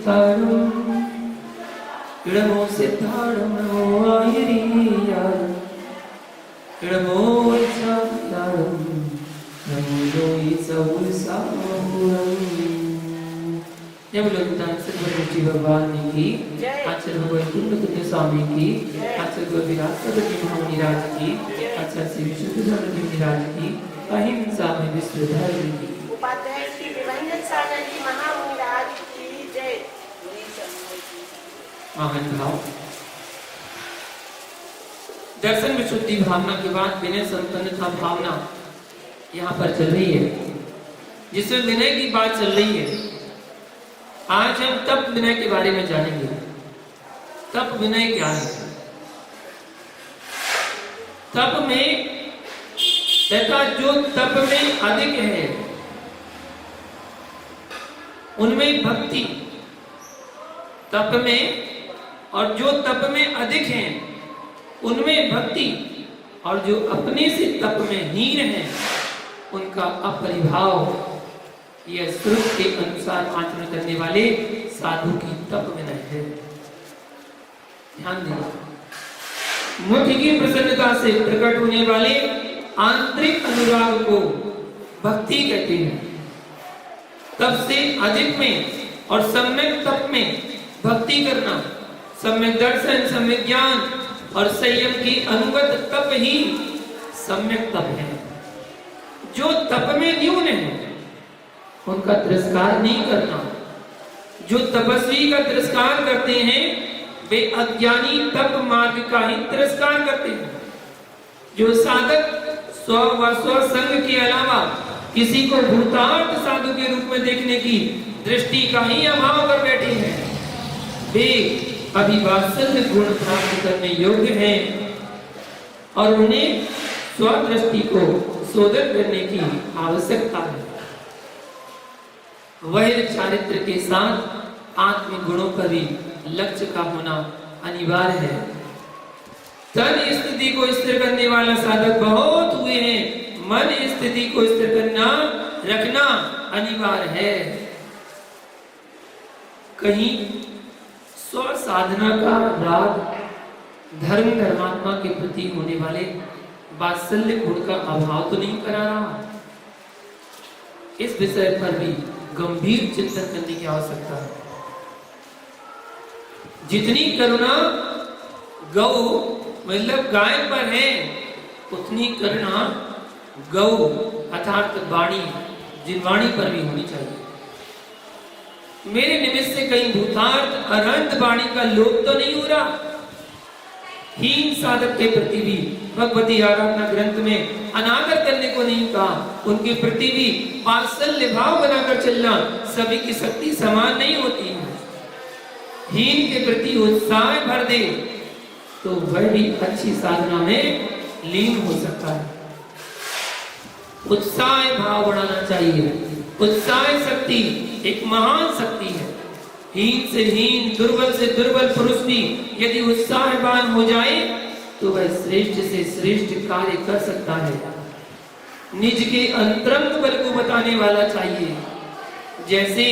सितारम इडमो सितारम नमो आयरियारम इडमो इचारम नमो लोई सवुसामुरम। जय बोलो सदगुरु भगवान की, आचार्य भगवान कुंड स्वामी की, आचार्य गोविराज महामुनिराज की, आचार्य श्री विशुद्धानंद मुनिराज की, अहिंसा में विश्व धर्म की, उपाध्याय श्री विभंजन सागर जी महामुनिराज की जय। महान भाव दर्शन विशुद्धि भावना के बाद विनय संपन्नता भावना यहाँ पर चल रही है, जिसमें विनय की बात चल रही है। आज हम तप विनय के बारे में जानेंगे। तप विनय क्या है? तप में तथा जो तप में अधिक है उनमें भक्ति, तप में और जो तप में अधिक हैं उनमें भक्ति, और जो अपने से तप में हीन है उनका अपरिभाव। यह श्रुति के अनुसार आचरण करने वाले साधु की तप विनय है। ध्यान दें, मुख की प्रसन्नता से प्रकट होने वाले आंतरिक अनुराग को भक्ति कहते हैं। तप से अधिक में और सम्यक तप में भक्ति करना, सम्यक दर्शन, सम्यक ज्ञान और संयम की अनुगत तप ही सम्यक तप है। जो तप में न्यून है उनका तिरस्कार नहीं करना। जो तपस्वी का तिरस्कार करते हैं वे अज्ञानी तप मार्ग का ही तिरस्कार करते हैं। जो साधक स्व व स्वसंग के अलावा किसी को भूतार्थ साधु के रूप में देखने की दृष्टि का ही अभाव कर बैठे हैं, वे अभिवात्सल्य गुण प्राप्त करने योग्य हैं और उन्हें स्वदृष्टि को शोधन करने की आवश्यकता है। वह चारित्र के साथ आत्म गुणों का भी लक्ष्य का होना अनिवार्य है। तन स्थिति को स्थिर करने वाला साधक बहुत हुए हैं, मन स्थिति को स्थिर करना रखना अनिवार्य है। कहीं स्व साधना का राग धर्म धर्मात्मा के प्रति होने वाले वात्सल्य गुण का अभाव तो नहीं करा रहा। इस विषय पर भी गंभीर चिंतन करने की आवश्यकता है। जितनी करुणा गौ मतलब गाय पर है उतनी करुणा गौ अर्थात वाणी जिनवाणी पर भी होनी चाहिए। मेरे निमित्त से कहीं भूतार्थ अनंत वाणी का लोप तो नहीं हो रहा। हीन साधक के प्रति भी भगवती आराधना ग्रंथ में अनादर करने को नहीं कहा। उनके प्रति भी वात्सल्य भाव बनाकर चलना। सभी की शक्ति समान नहीं होती है। हीन के प्रति उत्साह भर दे तो वह भी अच्छी साधना में लीन हो सकता है। उत्साह भाव बढ़ाना चाहिए। उत्साह शक्ति एक महान शक्ति है। हीन से हीन, दुर्बल से दुर्बल पुरुष भी यदि उत्साहवान हो जाए तो वह श्रेष्ठ से श्रेष्ठ कार्य कर सकता है। निज के अंतरंग बल को बताने वाला चाहिए। जैसे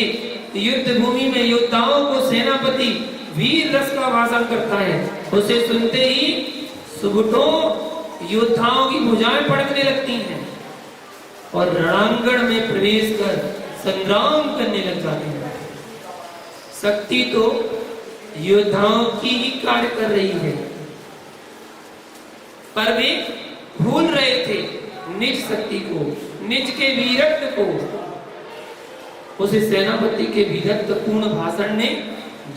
युद्ध भूमि में योद्धाओं को सेनापति वीर रस का भाषण करता है, उसे सुनते ही सुबुटों योद्धाओं की भुजाएं फड़कने लगती हैं और रणांगण में प्रवेश कर संग्राम करने लग जाते हैं। शक्ति तो योद्धाओं की ही कार्य कर रही है, पर वे भूल रहे थे निज शक्ति को, निज के वीरत्व को। उसे सेनापति के वीरत्वपूर्ण भाषण ने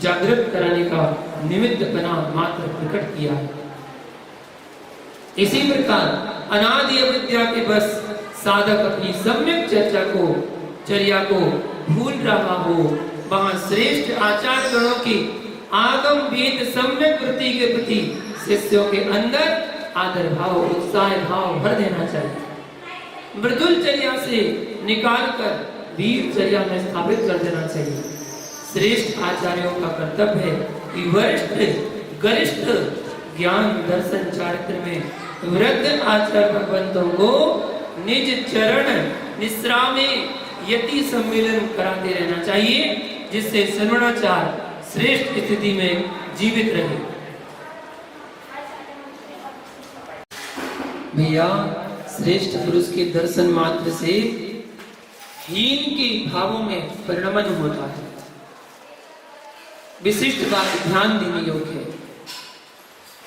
जागृत कराने का निमित्त बना मात्र प्रकट किया है। इसी प्रकार अनादि अविद्या के बस साधक अपनी सम्यक चर्या को भूल रहा हो, वहां श्रेष्ठ आचार्य गणों की आगम वेद सम्यक वृत्ति के प्रति शिष्यों के अंदर आदर भाव, उत्साह भाव भर देना चाहिए। मृदुल चर्या से निकालकर वीर चर्या में स्थापित कर देना चाहिए। श्रेष्ठ आचार्यों का कर्तव्य है कि वरिष्ठ गरिष्ठ ज्ञान दर्शन चारित्र में वृद्ध आचार्य भगवंतों को निज चरण निश्रा में यति सम्मेलन कराते रहना चाहिए, जिससे श्रवणाचार श्रेष्ठ स्थिति में जीवित रहे। भैया, श्रेष्ठ पुरुष के दर्शन मात्र से हीन के भावों में परिणमन होता है। विशिष्ट बात ध्यान देने योग्य है।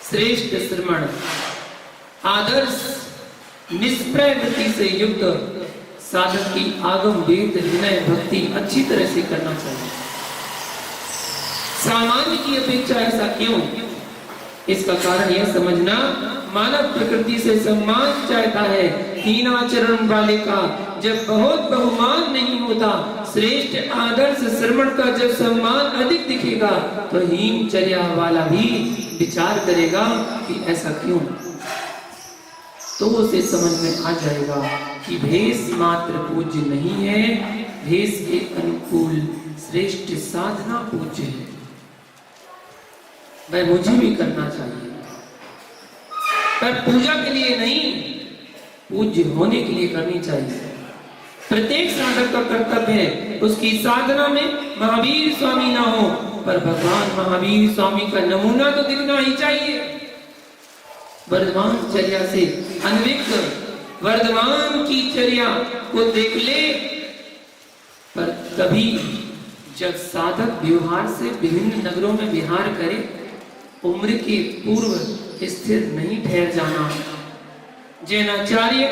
श्रेष्ठ श्रवण आदर्श निष्प्रय वृत्ति से युक्त साधक की आगम वेद विनय भक्ति अच्छी तरह से करना चाहिए। सामान्य की अपेक्षा ऐसा क्यों? इसका कारण यह समझना, मानव प्रकृति से सम्मान चाहता है। हीनाचरण वाले का जब बहुत बहुमान नहीं होता, श्रेष्ठ आदर्श श्रवण का जब सम्मान अधिक दिखेगा, तो हीनचर्या वाला भी विचार करेगा कि ऐसा क्यों। तो उसे समझ में आ जाएगा कि भेष मात्र पूज्य नहीं है, भेष के अनुकूल श्रेष्ठ साधना पूज्य है। वह मुझे भी करना चाहिए, पर पूजा के लिए नहीं, पूज्य होने के लिए करनी चाहिए। प्रत्येक साधक का कर्तव्य है उसकी साधना में महावीर स्वामी ना हो, पर भगवान महावीर स्वामी का नमूना तो दिखना ही चाहिए। वर्तमान चर्या से अनविक्त वर्तमान की चर्या को देख ले, पर कभी जब साधक व्यवहार से विभिन्न नगरों में विहार करे, उम्र के पूर्व स्थिर नहीं ठहर जाना। जैनाचार्य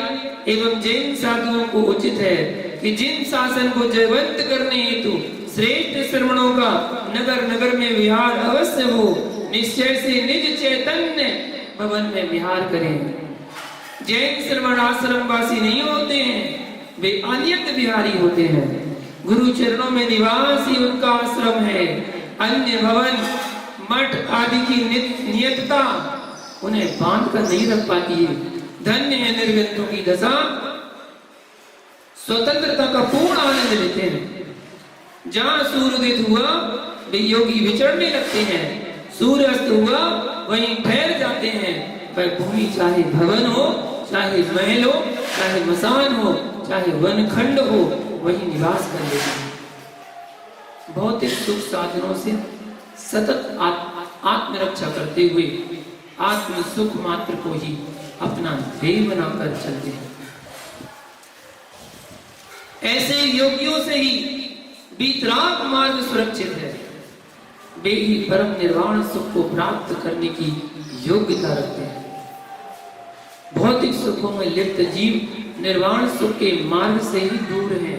एवं जैन साधुओं को उचित है कि जिन शासन को जयवंत करने हेतु श्रेष्ठ श्रवणों का नगर नगर में विहार अवश्य हो, निश्चय से निज चैतन्य भवन में विहार करें। जैन श्रवण आश्रम वासी नहीं होते हैं, वे अन्यत्र विहारी होते हैं। गुरु चरणों में निवास ही उनका आश्रम है। अन्य भवन मठ आदि की नियतता उन्हें बांध कर नहीं रख पाती है। धन्य है निर्गतों की दशा, स्वतंत्रता का पूर्ण आनंद लेते हैं। जहां सूर्योदय हुआ वे योगी विचरने लगते हैं, सूर्य अस्त हुआ वहीं ठहर जाते हैं। वह भूमि चाहे भवन हो, चाहे महल हो, चाहे मसान हो, चाहे वनखंड हो, वहीं निवास कर लेते हैं। भौतिक सुख साधनों से सतत आत्मरक्षा करते हुए आत्म सुख मात्र को ही अपना ध्येय बनाकर चलते हैं। ऐसे योगियों से ही वितराग मार्ग सुरक्षित है। वे ही परम निर्वाण सुख को प्राप्त करने की योग्यता रखते हैं। भौतिक सुखों में लिप्त जीव निर्वाण सुख के मार्ग से ही दूर है।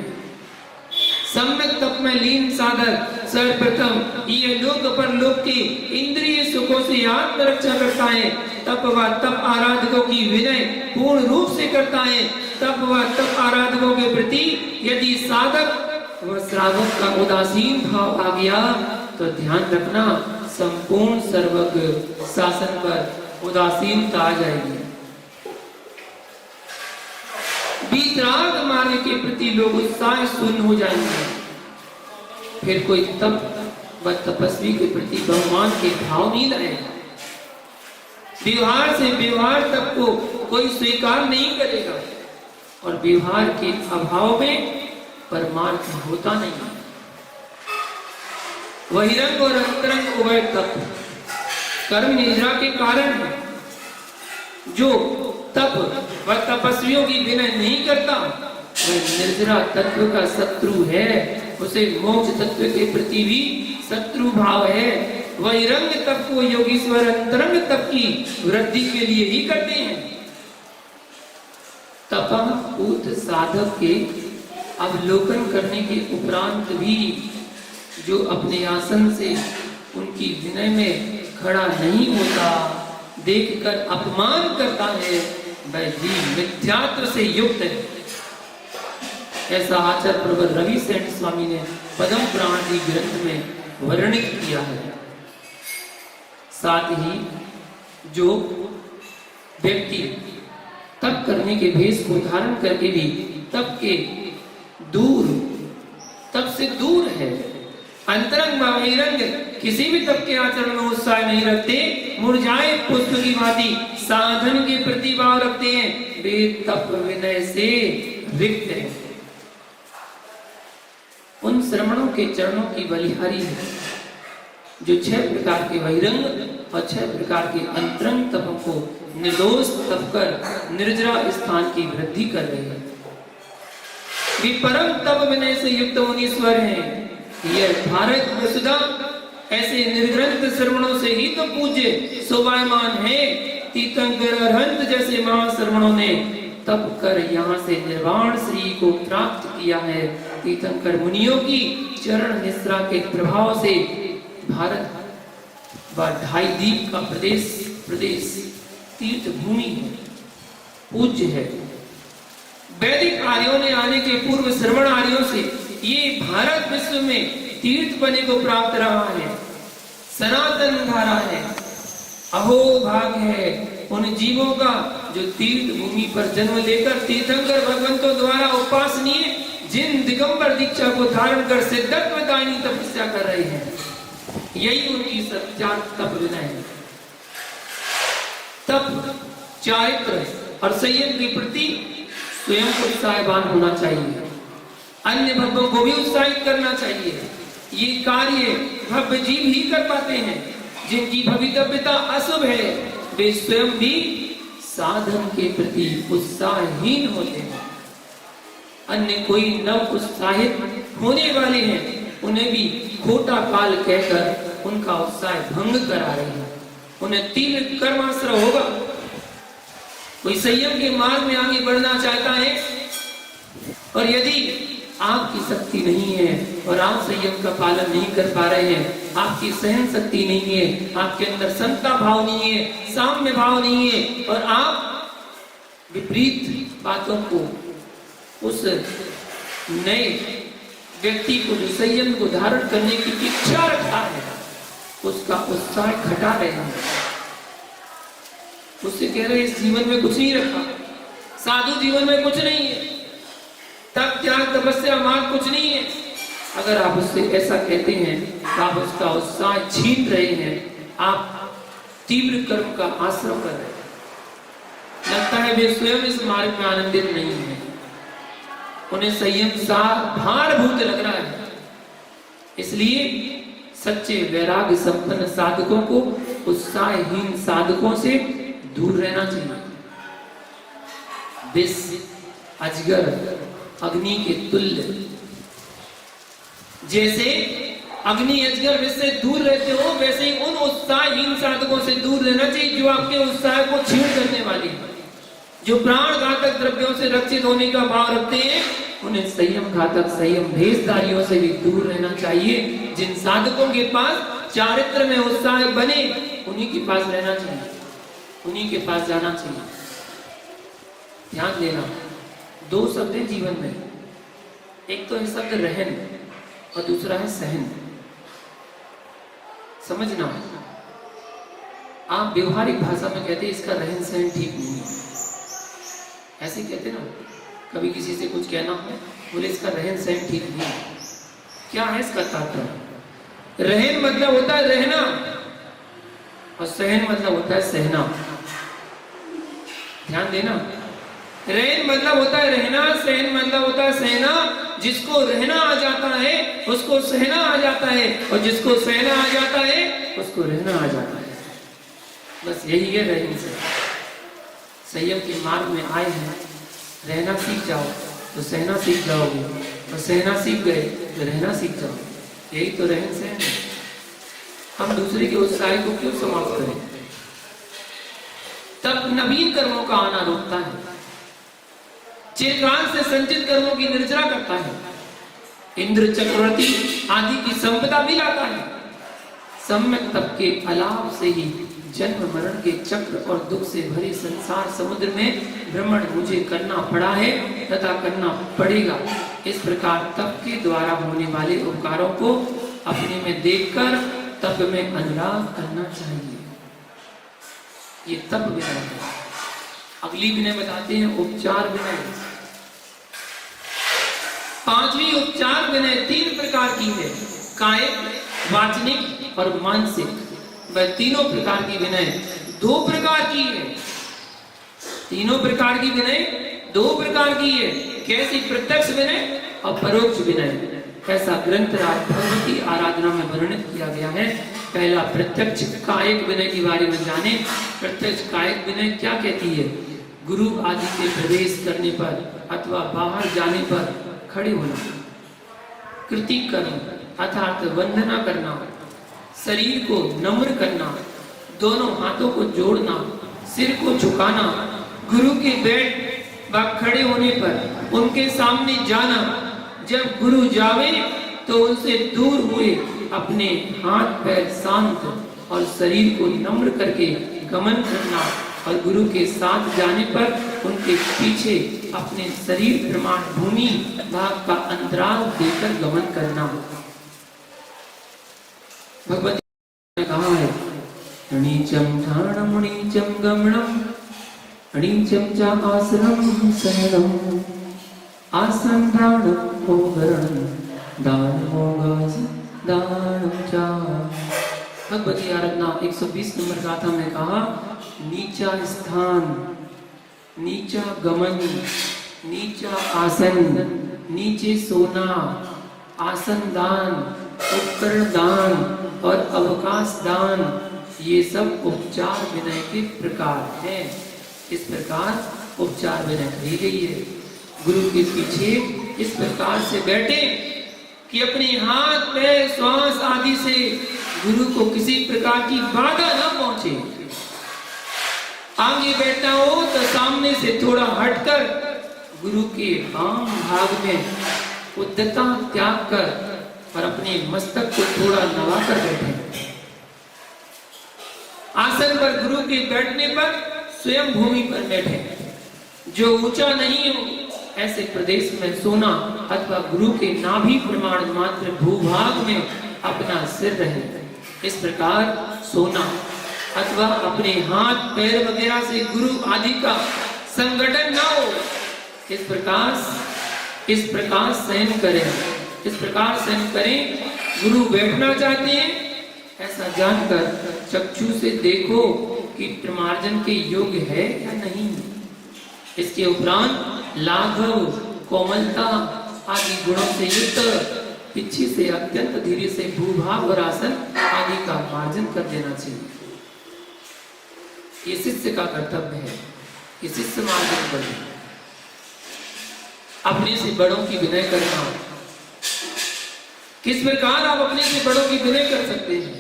सम्यक तप में लीन साधक सर्वप्रथम ये लोक परलोक के इंद्रिय सुखों से आत्मरक्षा करता है। तप व तप आराधकों की विनय पूर्ण रूप से करता है। तप व तप आराधकों के प्रति यदि साधक व श्रावक का उदासीन भाव आ गया, तो ध्यान रखना, संपूर्ण सर्वज्ञ शासन पर उदासीनता आ जाएगी। वितराग मार्ग के प्रति लोग उत्साह शून्य हो जाएंगे। फिर कोई तप व तपस्वी के प्रति भगवान के भाव नहीं लाएगा। व्यवहार से व्यवहार तप को कोई स्वीकार नहीं करेगा, और व्यवहार के अभाव में परमार्थ होता नहीं। बहिरंग और अंतरंग उभय तप कर्म निद्रा के कारण है। जो तप व तपस्वियों की विनय नहीं करता, वह निर्जरा तत्व का शत्रु है। उसे मोक्ष तत्व के प्रति भी शत्रु भाव है। बहिरंग तप को योगीश्वर अंतरंग तप की वृद्धि के लिए ही करते हैं। तपः ऊत साधक के अवलोकन करने के उपरांत भी जो अपने आसन से उनकी विनय में खड़ा नहीं होता, देखकर अपमान करता है, वह जीव मिथ्यात्व से युक्त है। ऐसा आचार्य प्रवर रवि सेन स्वामी ने पद्म पुराण की ग्रंथ में वर्णित किया है। साथ ही जो व्यक्ति तप करने के भेष को धारण करके भी तप से दूर है, अंतरंग बहिरंग किसी भी तप के आचरण में उत्साह नहीं रखते, मुरझाए पुष्प की भांति साधन के प्रति भाव रखते हैं, वे तप विनय से रिक्त हैं। उन श्रमणों के चरणों की बलिहारी है जो 6 प्रकार के बहिरंग और 6 प्रकार के अंतरंग तपों को निर्दोष तप कर निर्जरा स्थान की वृद्धि कर रहे हैं। वे परम तप विनय से युक्त मुनीश्वर हैं। यह भारत वसुधा ऐसे निर्ग्रंथ श्रवणों से ही तो पूज्य शोभायमान है। तीर्थंकर अरहंत जैसे महाश्रवणों ने तप कर यहाँ से निर्वाण श्री को प्राप्त किया है। तीर्थंकर मुनियों की चरण निश्रा के प्रभाव से भारत व 2.5 द्वीप का प्रदेश तीर्थ भूमि है, पूज्य है। वैदिक आर्यों ने आने के पूर्व श्रवण आर्यों से ये भारत विश्व में तीर्थ बने को प्राप्त रहा है, सनातन धारा है। अहो भाग है उन जीवों का जो तीर्थ भूमि पर जन्म लेकर तीर्थंकर भगवंतों द्वारा उपासनीय जिन दिगंबर दीक्षा को धारण कर सिद्धत्व दायिनी तपस्या कर रहे हैं। यही उनकी सत्यार्थ तप विनय है। तप, चारित्र और संयम के प्रति स्वयं उत्साहवान होना चाहिए, अन्य भक्तों को भी उत्साहित करना चाहिए। ये कार्य भव्य जीव ही कर पाते हैं। जिनकी भवितव्यता अशुभ है वे स्वयं भी साधन के प्रति उत्साहहीन होते हैं। अन्य कोई नव उत्साहित होने वाले हैं उन्हें भी खोटा काल कहकर उनका उत्साह भंग करा रहे हैं। उन्हें तीव्र कर्माश्रय होगा। कोई संयम के मार्ग में आगे बढ़ना चाहता है और यदि आपकी शक्ति नहीं है और आप संयम का पालन नहीं कर पा रहे हैं, आपकी सहन शक्ति नहीं है, आपके अंदर समता भाव नहीं है, साम्य भाव नहीं है और आप विपरीत बातों को उस नए व्यक्ति को जो संयम को धारण करने की इच्छा रखता है उसका उत्साह घटा रहे हैं। उससे कह रहे इस जीवन में कुछ नहीं रखा, साधु जीवन में कुछ नहीं है, तप त्याग तपस्या मार्ग कुछ नहीं है। अगर आप उससे ऐसा कहते हैं तो आप उसका उत्साह छीन रहे हैं, आप तीव्र कर्म का आश्रम कर रहे हैं। लगता है वे स्वयं इस मार्ग में आनंदित नहीं है, उन्हें संयम सा भारभूत लग रहा है। इसलिए सच्चे वैराग्य संपन्न साधकों को उत्साहहीन साधकों से दूर रहना चाहिए। विष अजगर अग्नि के तुल्य, जैसे अग्नि अजगर विष से दूर रहते हो वैसे ही उन उत्साहहीन साधकों से दूर रहना चाहिए जो आपके उत्साह को छीन करने वाले हैं, जो प्राण घातक द्रव्यों से रक्षित होने का भाव रखते हैं। उन्हें संयम घातक संयम भेषधारियों से भी दूर रहना चाहिए। जिन साधकों के पास चारित्र में उत्साह बने उन्हीं के पास रहना चाहिए, उन्हीं के पास जाना चाहिए। ध्यान देना, 2 शब्द हैं जीवन में, एक तो है शब्द रहन और दूसरा है सहन। समझना, आप व्यवहारिक भाषा में कहते हैं इसका रहन सहन ठीक नहीं है, ऐसे कहते ना। कभी किसी से कुछ कहना हो बोले इसका रहन सहन ठीक नहीं है, क्या है इसका तात्पर्य? रहन मतलब होता है रहना और सहन मतलब होता है सहना। ध्यान देना, रहन मतलब होता है रहना, सहन मतलब होता है सहना। जिसको रहना आ जाता है उसको सहना आ जाता है और जिसको सहना आ जाता है उसको रहना आ जाता है। बस यही है रहन सहन। संयम के मार्ग में आए हैं, रहना सीख जाओ तो सहना सीख जाओगे और सहना सीख गए तो रहना सीख जाओगे। यही तो रहन सहन है। हम दूसरे के उत्साह को क्यों समाप्त करें? तब नवीन कर्मों का आना रोकता है, चिरकाल से संचित कर्मों की निर्जरा करता है, इंद्र चक्रवर्ती आदि की संपदा भी लाता है। सम्यक तप के अलाव से ही जन्म मरण के चक्र और दुख से भरे संसार समुद्र में भ्रमण मुझे करना पड़ा है तथा करना पड़ेगा। इस प्रकार तप के द्वारा होने वाले उपकारों को अपने में देखकर तप में अनुराग करना चाहिए। ये तप विनय है। अगली विनय बताते हैं उपचार विनय। 5वीं उपचार विनय 3 प्रकार की है, कायिक, वाचनिक और मानसिक। वह तीनों प्रकार की विनय 2 प्रकार की है। तीनों प्रकार की विनय 2 प्रकार की है। कैसी? प्रत्यक्ष विनय और परोक्ष विनय। ऐसा ग्रंथराज भगवती आराधना में वर्णित किया गया है। पहला प्रत्यक्ष कायिक विनय के बारे में जाने। प्रत्यक्ष कायिक विनय क्या कहती है? गुरु आदि के प्रवेश करने पर अथवा बाहर जाने पर खड़े होना, कृति करना अर्थात वंदना करना, शरीर को नम्र करना, दोनों हाथों को जोड़ना, सिर को झुकाना, गुरु के बैठ व खड़े होने पर उनके सामने जाना, जब गुरु जावे तो उनसे दूर हुए अपने हाथ पैर शांत और शरीर को नम्र करके गमन करना, और गुरु के साथ जाने पर उनके पीछे अपने शरीर प्रमाण भूमि भाग का अंतराल देकर गमन करना। भगवती ने कहा है, नीचम ठाणम नीचम गमनम नीचम च आसनम शयनम आसन दानम मोगरणम दानमोगास दानम च। भगवती आराधना 120 नंबर गाथा में कहा, नीचा स्थान, नीचा गमन, नीचा आसन, नीचे सोना, आसन दान, उपकरण दान और अवकाश दान, ये सब उपचार विनय के प्रकार हैं। इस प्रकार उपचार विनय कही गई है। गुरु के पीछे इस प्रकार से बैठे कि अपने हाथ पैर श्वास आदि से गुरु को किसी प्रकार की बाधा न पहुंचे। आगे बैठना हो तो सामने से थोड़ा हटकर गुरु के वाम भाग में उद्धता त्याग कर और अपने मस्तक को थोड़ा नवाकर बैठे। आसन पर गुरु के बैठने पर स्वयं भूमि पर बैठे। जो ऊंचा नहीं हो ऐसे प्रदेश में सोना अथवा गुरु के नाभि प्रमाण मात्र भूभाग में अपना सिर रहे। इस प्रकार सोना अथवा अपने हाथ पैर वगैरह से गुरु आदि का संगठन ना हो, इस प्रकार शयन करें। इस प्रकार शयन करें। गुरु बैठना चाहते हैं ऐसा जानकर चक्षु से देखो कि प्रमार्जन के योग्य है या नहीं। इसके उपरांत लाघव, कोमलता आदि गुणों से युक्त पीछे से अत्यंत धीरे से भूभाग और आसन आदि का मार्जन कर देना चाहिए। ये शिष्य का कर्तव्य है। ये शिष्य मार्जन करे। अपने से बड़ों की विनय करना। किस प्रकार आप अपने से बड़ों की विनय कर सकते हैं?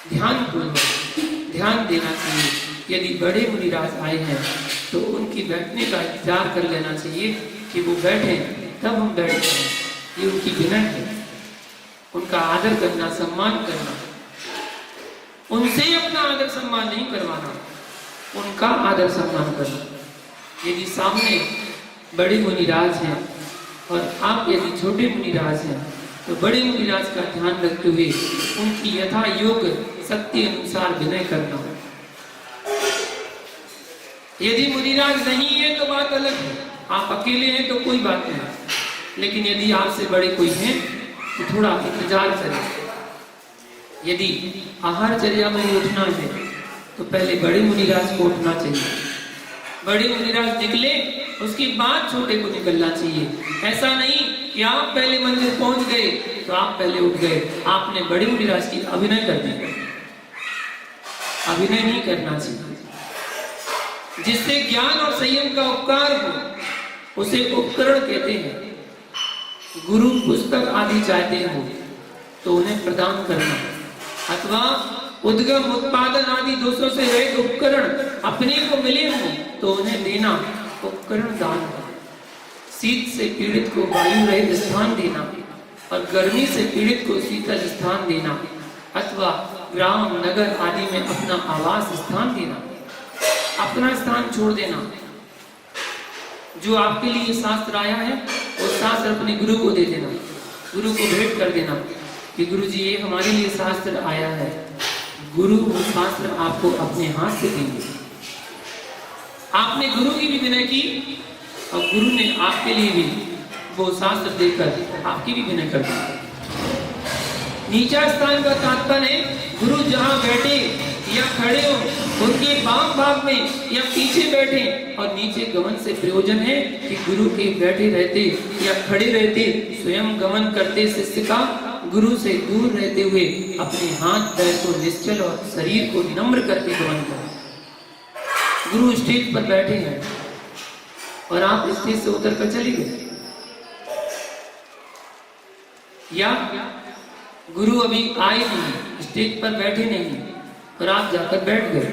ध्यान पूर्वक ध्यान देना चाहिए। यदि बड़े मुनिराज आए हैं तो उनकी बैठने का इंतजार कर लेना चाहिए कि वो बैठे तब हम बैठते हैं। ये उनकी विनय है। उनका आदर करना, सम्मान करना। उनसे अपना आदर सम्मान नहीं करवाना, उनका आदर सम्मान करना। यदि सामने बड़े मुनिराज हैं और आप यदि छोटे मुनिराज हैं तो बड़े मुनिराज का ध्यान रखते हुए उनकी यथा योग्य शक्ति अनुसार विनय करना। यदि मुनिराज नहीं है तो बात अलग है। आप अकेले हैं तो कोई बात नहीं, लेकिन यदि आपसे बड़े कोई हैं तो थोड़ा इंतजार करें। यदि आहारचर्या में उठना है तो पहले बड़े मुनिराज को उठना चाहिए। बड़े मुनिराज निकले उसके बाद छोटे को निकलना चाहिए। ऐसा नहीं कि आप पहले मंदिर पहुंच गए तो आप पहले उठ गए। आपने बड़े मुनिराज की अभिनय कर दी। अभिनय नहीं करना चाहिए। जिससे ज्ञान और संयम का उपकार हो उसे उपकरण कहते हैं। गुरु पुस्तक आदि चाहते हो तो उन्हें प्रदान करना, अथवा उद्गम उत्पादन आदि दूसरों से रहित उपकरण अपने को मिले हो तो उन्हें देना, उपकरण दान। शीत से पीड़ित को वायु रहित स्थान देना और गर्मी से पीड़ित को शीतल स्थान देना, अथवा ग्राम नगर आदि में अपना आवास स्थान देना, अपना स्थान छोड़ देना। जो आपके लिए शास्त्र आया है वो शास्त्र अपने गुरु को दे देना, गुरु को भेंट कर देना कि गुरु जी ये हमारे लिए शास्त्र आया है। गुरु वो शास्त्र आपको अपने हाथ से देंगे। आपने गुरु की भी विनय की और गुरु ने आपके लिए भी वो शास्त्र देकर आपकी भी विनय कर दी। नीचा स्थान का तात्पर्य है गुरु जहां बैठे या खड़े हो, उनके वाम भाग में या पीछे बैठे, और नीचे गमन से प्रयोजन है कि गुरु के बैठे रहते या खड़े रहते स्वयं गमन करते शिष्य का गुरु से दूर रहते हुए अपने हाथ पैर को निश्चल और शरीर को नम्र करके गमन करें। गुरु स्टेज पर बैठे हैं और आप स्टेज से उतर कर चले गए, या गुरु अभी आए नहीं, स्टेज पर बैठे नहीं और आप जाकर बैठ गए,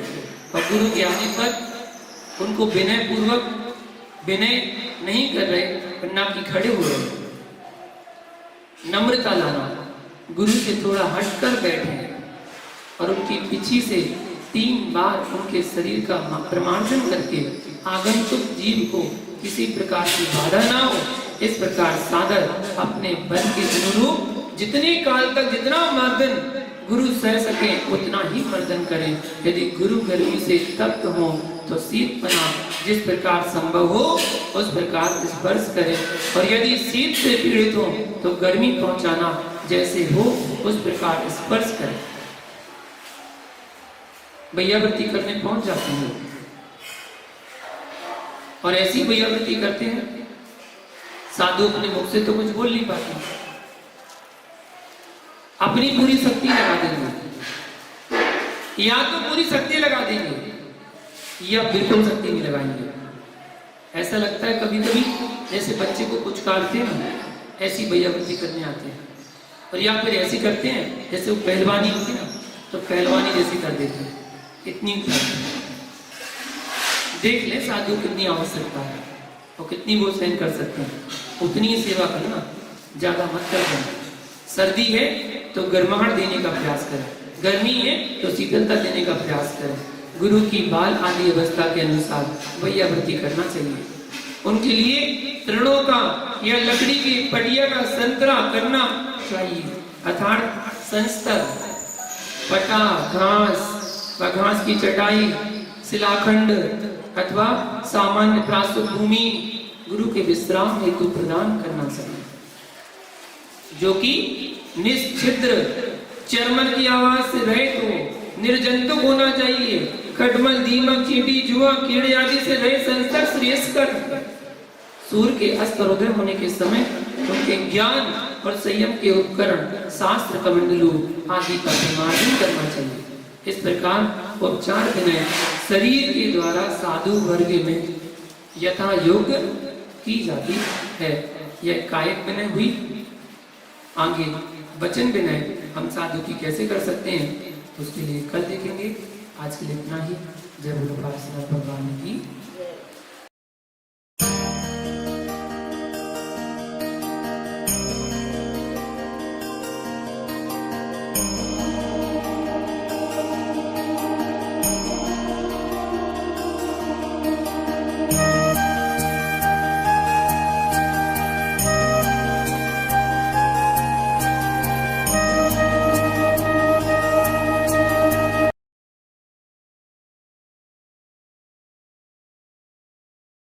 और गुरु के आने पर उनको विनय पूर्वक विनय नहीं कर रहे, वरना कि खड़े हुए, नम्रता लाना, गुरु से थोड़ा हटकर बैठे और उनकी पीछे से 3 बार उनके शरीर का प्रमार्जन करके आगंतुक जीव को किसी प्रकार की बाधा ना हो, इस प्रकार सादर अपने बल के अनुरूप जितने काल तक जितना मर्दन गुरु सह सके उतना ही मर्दन करें। यदि गुरु गर्मी से तप्त हो तो शीतपना जिस प्रकार संभव हो उस प्रकार स्पर्श करें, और यदि शीत से पीड़ित हो तो गर्मी पहुंचाना जैसे हो उस प्रकार स्पर्श करें। भैयावृत्ति करने पहुंच जाते हैं और ऐसी भैयावृत्ति करते हैं, साधु अपने मुख से तो कुछ बोल नहीं पाते, अपनी पूरी शक्ति लगा देंगे, या तो पूरी शक्ति लगा देंगे या बिल्कुल शक्ति नहीं लगाएंगे। ऐसा लगता है कभी कभी जैसे बच्चे को कुछ काटते हैं, ऐसी भैयावृत्ति करने आते हैं, और या फिर ऐसी करते हैं जैसे वो पहलवानी होती है ना, तो पहलवानी जैसी कर देते हैं, इतनी देख ले साधु कितनी आवश्यकता है और कितनी वो सहन कर सकते हैं, उतनी ही सेवा करना, ज्यादा मत करना। सर्दी है तो गर्माहट देने का प्रयास करें, गर्मी है तो शीतलता देने का प्रयास करें। गुरु की बाल आदि अवस्था के अनुसार भैयावृत्ति करना चाहिए। उनके लिए तृणों का या लकड़ी की पटिया का संतरा करना चाहिए, अर्थात संस्तर, पटा, घास व घास की चटाई, शिलाखंड अथवा सामान्य प्रास्तुत भूमि गुरु के विश्राम हेतु प्रदान करना चाहिए, जो कि निश्चिद्र चरमर की आवाज से रहित हो, निर्जंतुक होना चाहिए, खटमल, दीमक, चींटी, जुआ, कीड़े आदि से रहित संस्तर श्रेयस्कर। सूर्य के अस्त और उदय होने के समय उनके ज्ञान और संयम के उपकरण शास्त्र, कमंडलू आदि का निर्माण करना चाहिए। इस प्रकार उपचार विनय शरीर के द्वारा साधु वर्ग में यथा योग्य की जाती है। यह कायिक विनय हुई। आगे वचन विनय हम साधु की कैसे कर सकते हैं उसके लिए कल देखेंगे। आज के लिए इतना ही। जय बोलो पार्षद भगवान की।